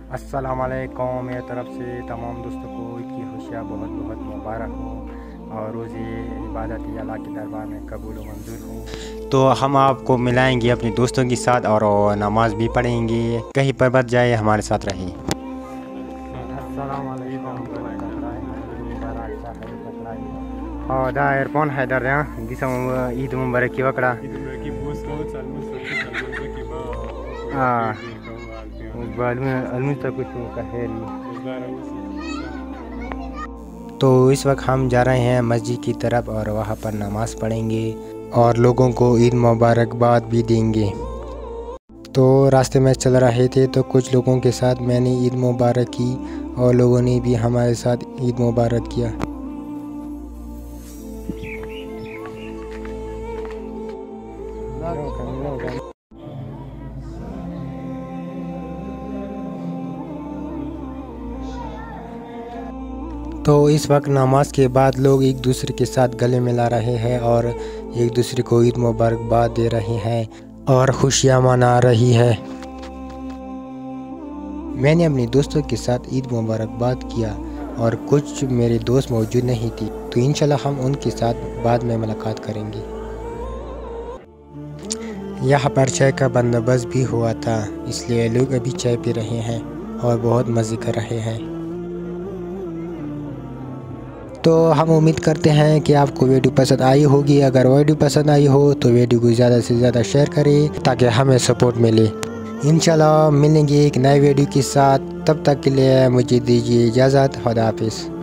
अस्सलाम वालेकुम। मेरी तरफ से तमाम दोस्तों को ईद की खुशियाँ बहुत बहुत मुबारक हो और रोज़ ये इबादत अल्लाह के दरबार में कबूल व मंजूर हो। तो हम आपको मिलाएंगे अपने दोस्तों के साथ और नमाज भी पढ़ेंगे। कहीं पर मत जाए, हमारे साथ रहिए। अस्सलाम वालेकुम। दा एयरपोन हैदर गिसम ईद मुबारक की वकड़ा तो इस वक्त हम जा रहे हैं मस्जिद की तरफ और वहाँ पर नमाज़ पढ़ेंगे और लोगों को ईद मुबारकबाद भी देंगे। तो रास्ते में चल रहे थे तो कुछ लोगों के साथ मैंने ईद मुबारक की और लोगों ने भी हमारे साथ ईद मुबारक किया। तो इस वक्त नमाज के बाद लोग एक दूसरे के साथ गले मिला रहे हैं और एक दूसरे को ईद मुबारकबाद दे रहे हैं और खुशियाँ मना रही है। मैंने अपने दोस्तों के साथ ईद मुबारकबाद किया और कुछ मेरे दोस्त मौजूद नहीं थी, तो इंशाल्लाह हम उनके साथ बाद में मुलाकात करेंगे। यहाँ पर चाय का बंदोबस्त भी हुआ था, इसलिए लोग अभी चाय पी रहे हैं और बहुत मज़े कर रहे हैं। तो हम उम्मीद करते हैं कि आपको वीडियो पसंद आई होगी। अगर वीडियो पसंद आई हो तो वीडियो को ज़्यादा से ज़्यादा शेयर करें ताकि हमें सपोर्ट मिले। इंशाल्लाह मिलेंगे एक नए वीडियो के साथ, तब तक के लिए मुझे दीजिए इजाज़त। खुदा हाफिज़।